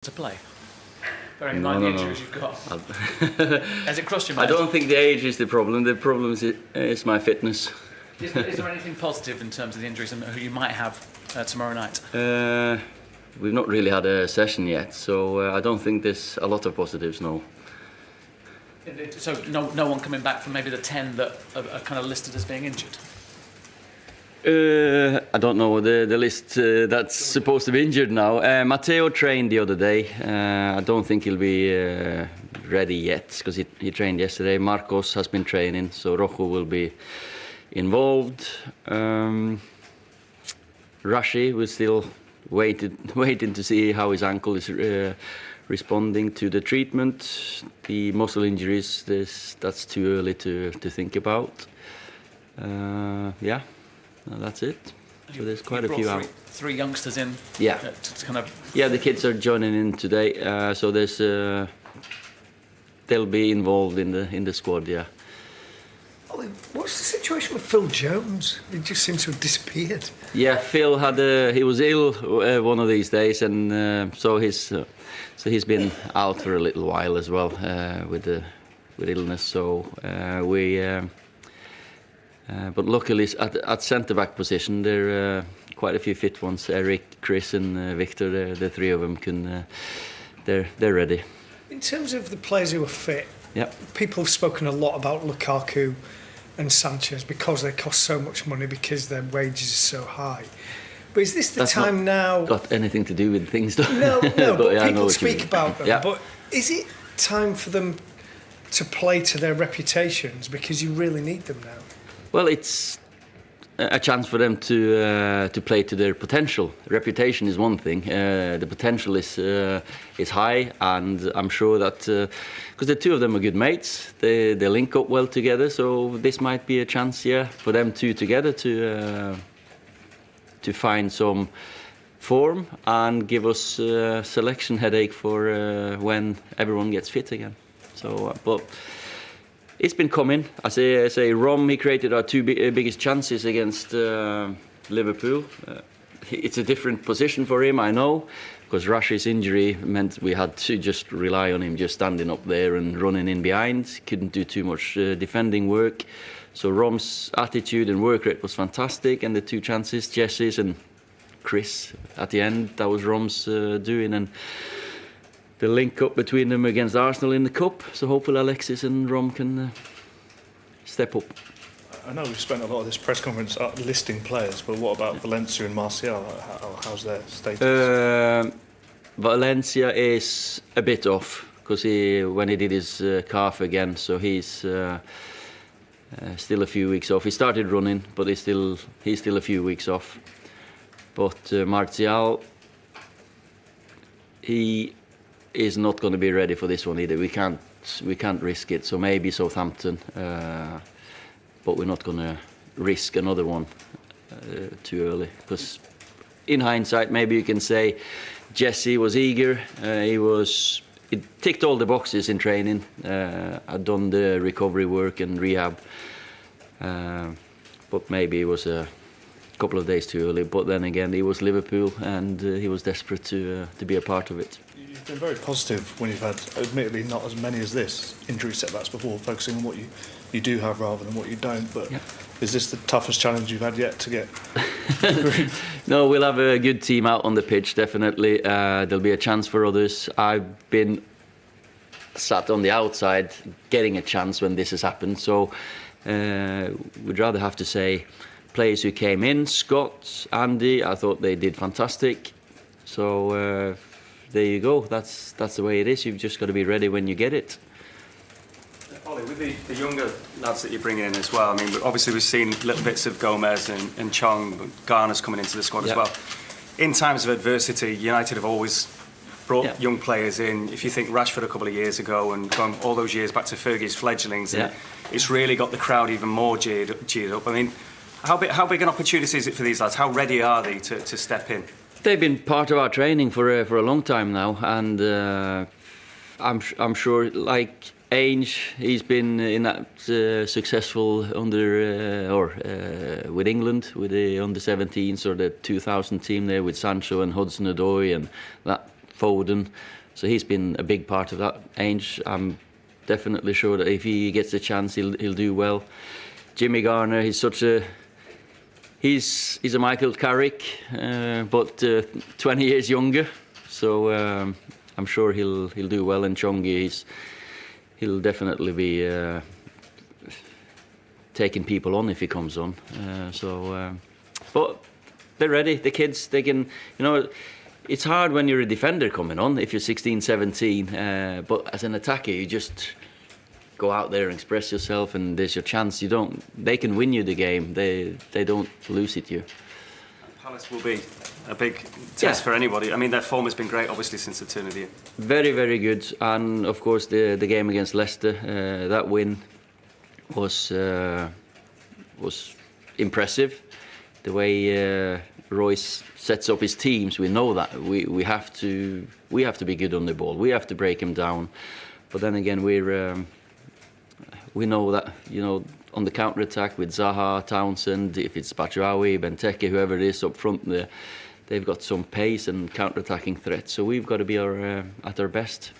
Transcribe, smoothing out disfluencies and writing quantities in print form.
to play? Bearing in mind the injuries you've got. Has it crossed your mind? I don't think the age is the problem. The problem is my fitness. Is there anything positive in terms of the injuries and who you might have tomorrow night? We've not really had a session yet, so I don't think there's a lot of positives, no. So no one coming back from maybe the 10 that are kind of listed as being injured? I don't know the list that's supposed to be injured now. Matteo trained the other day. I don't think he'll be ready yet because he trained yesterday. Marcos has been training, so Rojo will be involved. Rashi, we're still waiting to see how his ankle is responding to the treatment. The muscle injuries, that's too early to think about. Yeah. No, that's it. So there's quite a few out. Three youngsters in. Yeah. To kind of. Yeah, the kids are joining in today. So there's they'll be involved in the squad. Yeah. Ollie, what's the situation with Phil Jones? He just seems to have disappeared. Yeah, Phil he was ill one of these days, and so he's been out for a little while as well with illness. So but luckily at centre-back position there are quite a few fit ones. Eric, Chris and Victor, the three of them they're ready. In terms of the players who are fit, yeah. People have spoken a lot about Lukaku and Sanchez because they cost so much money because their wages are so high. But is this the That's time now? Got anything to do with things though? No, but yeah, people speak about them. Yeah. But is it time for them to play to their reputations because you really need them now? Well, it's a chance for them to play to their potential. Reputation is one thing. The potential is high, and I'm sure that because the two of them are good mates, they link up well together. So this might be a chance, yeah, for them two together to find some form and give us a selection headache for when everyone gets fit again. So, but. It's been coming. I say Rom, he created our two biggest chances against Liverpool. It's a different position for him, I know, because Rashi's injury meant we had to just rely on him just standing up there and running in behind. Couldn't do too much defending work. So Rom's attitude and work rate was fantastic, and the two chances, Jesse's and Chris at the end, that was Rom's doing. And the link up between them against Arsenal in the Cup, so hopefully Alexis and Rom can step up. I know we've spent a lot of this press conference listing players, but what about Valencia and Martial? How's their status? Valencia is a bit off because when he did his calf again, so he's still a few weeks off. He started running, but he's still a few weeks off. But Martial, he is not going to be ready for this one either. We can't risk it. So maybe Southampton, but we're not going to risk another one too early. Because in hindsight, maybe you can say Jesse was eager. He ticked all the boxes in training. Had done the recovery work and rehab, but maybe it was a couple of days too early. But then again, he was Liverpool and he was desperate to be a part of it. You've been very positive when you've had, admittedly not as many as this, injury setbacks before, focusing on what you do have rather than what you don't. But yeah. Is this the toughest challenge you've had yet to get? No, we'll have a good team out on the pitch, definitely. There'll be a chance for others. I've been sat on the outside getting a chance when this has happened. So we'd rather have to say players who came in, Scott, Andy, I thought they did fantastic. So there you go. That's the way it is. You've just got to be ready when you get it. Ollie, with the younger lads that you're bringing in as well, I mean, obviously we've seen little bits of Gomez and Chong, Garner's coming into the squad as well. In times of adversity, United have always brought young players in. If you think Rashford a couple of years ago and gone all those years back to Fergie's fledglings, it's really got the crowd even more geared up. I mean, how big an opportunity is it for these lads? How ready are they to step in? They've been part of our training for a long time now, and I'm sure, like Ainge, he's been in that successful with England with the under-17s or the 2000 team there with Sancho and Hudson-Odoi and that Foden. So he's been a big part of that. Ainge, I'm definitely sure that if he gets a chance, he'll do well. Jimmy Garner, he's a Michael Carrick, but 20 years younger. So I'm sure he'll do well. And Chongi, he'll definitely be taking people on if he comes on. But they're ready. The kids, they can, it's hard when you're a defender coming on if you're 16, 17. But as an attacker, you just go out there and express yourself, and there's your chance. They can win you the game. They don't lose it you. Palace will be a big test for anybody. I mean, their form has been great, obviously, since the turn of the year. Very, very good. And of course, the game against Leicester, that win was impressive. The way Royce sets up his teams, we know that we have to be good on the ball. We have to break him down. But then again, we know that on the counter attack with Zaha, Townsend, if it's Batshuayi, Benteke, whoever it is up front there, they've got some pace and counter attacking threat. So we've got to be at our best.